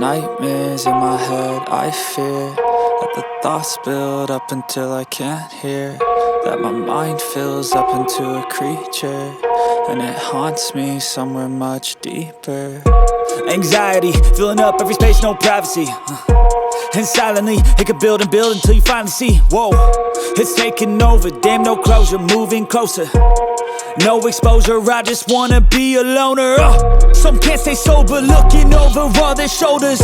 nightmares in my head, I fear that the thoughts build up until I can't hear, that my mind fills up into a creature, and it haunts me somewhere much deeper. Anxiety, filling up every space, no privacy. And silently, it could build and build until you finally see, whoa, it's taking over, damn no closure, moving closer. No exposure, I just wanna be a loner. Some can't stay sober, looking over all their shoulders,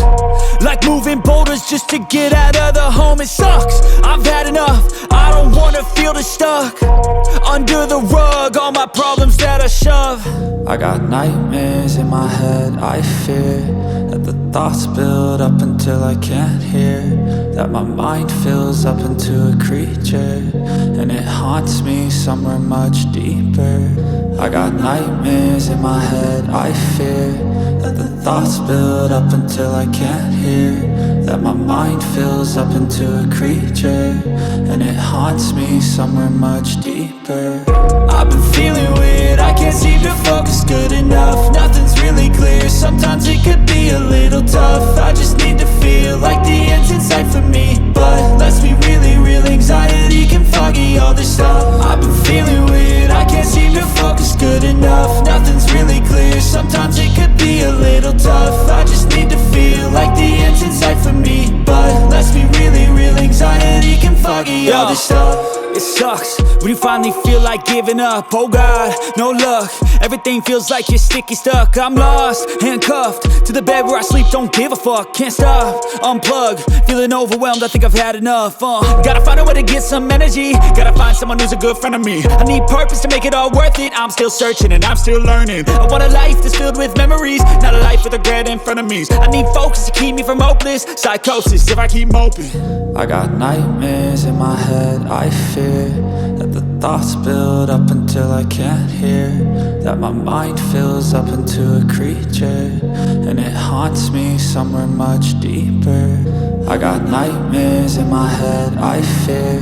like moving boulders just to get out of the home. It sucks, I've had enough, I don't wanna feel the stuck under the rug, all my problems that I shove. I got nightmares in my head, I fear that the thoughts build up until I can't hear, that my mind fills up into a creature, and it haunts me somewhere much deeper. I got nightmares in my head, I fear that the thoughts build up until I can't hear, that my mind fills up into a creature, and it haunts me somewhere much deeper. I've been feeling weird, I can't seem to focus good enough. Nothing's really clear, sometimes it could be a little tough. I just need to feel like the end's in sight for me, but let's be really real, anxiety can foggy all this stuff. I've been feeling weird, I can't seem to focus good enough. Nothing's really clear, sometimes it could be a little tough. I just need to feel like the end's in sight for me, but let's be really real, anxiety can foggy all this stuff. It sucks when you finally feel like giving up. Oh God, no luck, everything feels like you're sticky stuck. I'm lost, handcuffed to the bed where I sleep, don't give a fuck. Can't stop, unplug, feeling overwhelmed, I think I've had enough. Gotta find a way to get some energy, gotta find someone who's a good friend of me. I need purpose to make it all worth it, I'm still searching and I'm still learning. I want a life that's filled with memories, not a life with regret and frenemies. I need focus to keep me from hopeless psychosis if I keep moping. I got nightmares in my head, I fear that the thoughts build up until I can't hear, that my mind fills up into a creature, and it haunts me somewhere much deeper. I got nightmares in my head, I fear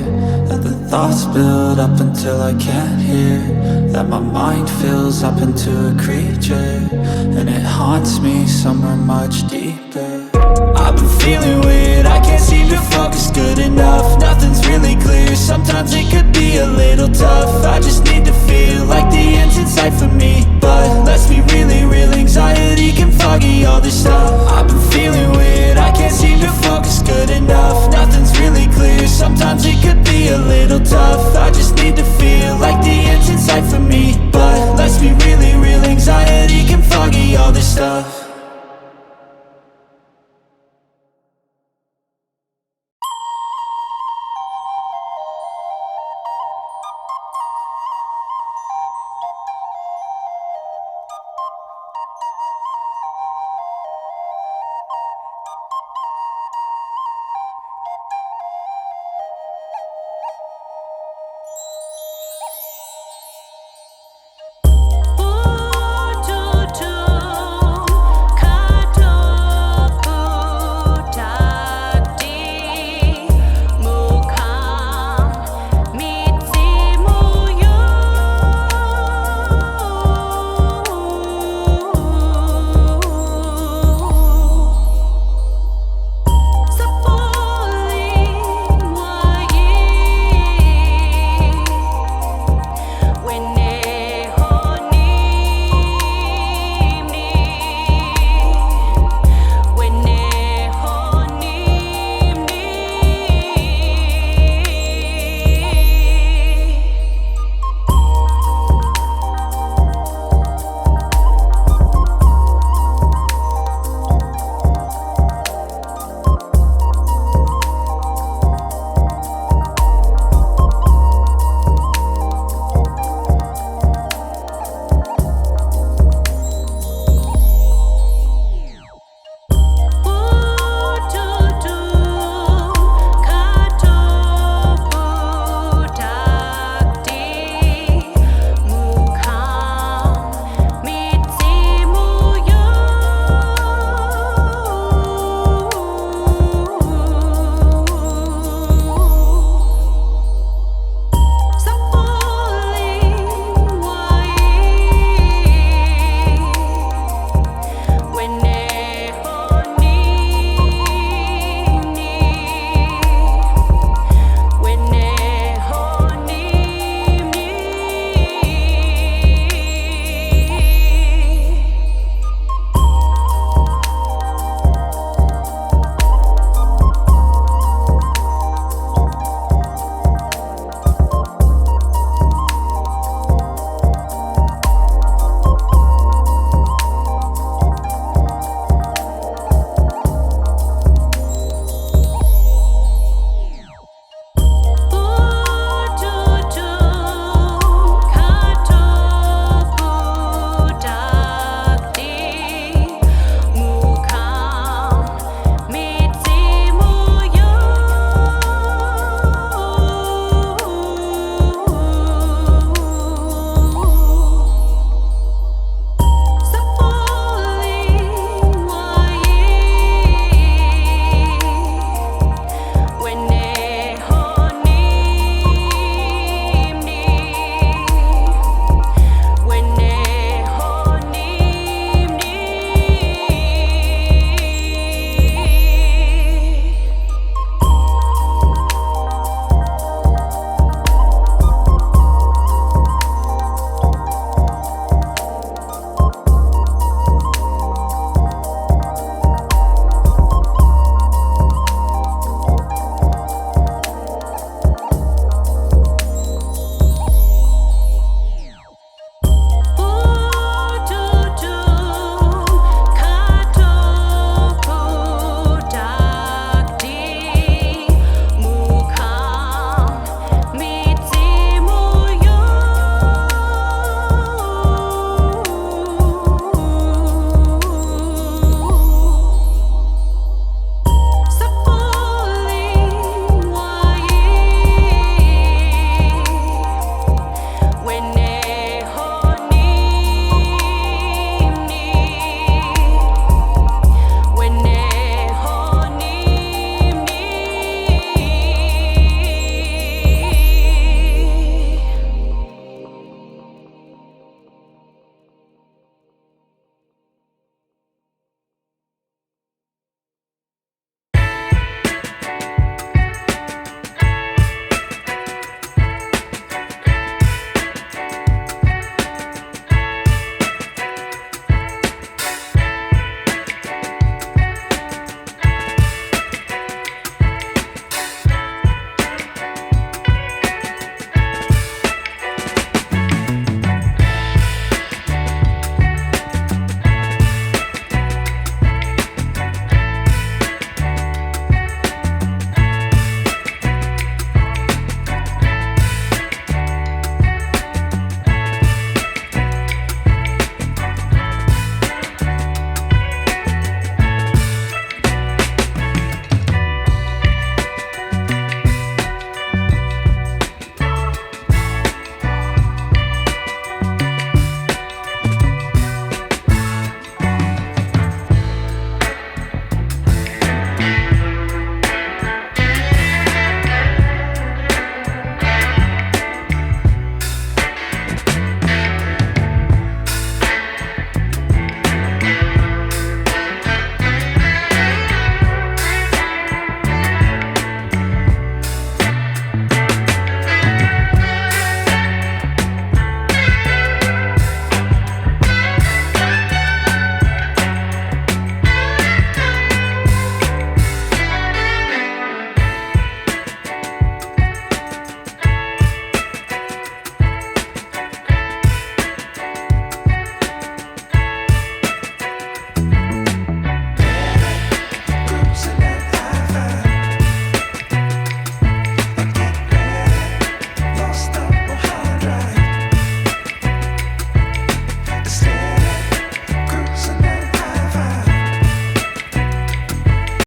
that the thoughts build up until I can't hear, that my mind fills up into a creature, and it haunts me somewhere much deeper. I've been feeling weird, I can't seem to focus good enough. Nothing's really clear, sometimes it could be a little tough. I just need to feel like the end's in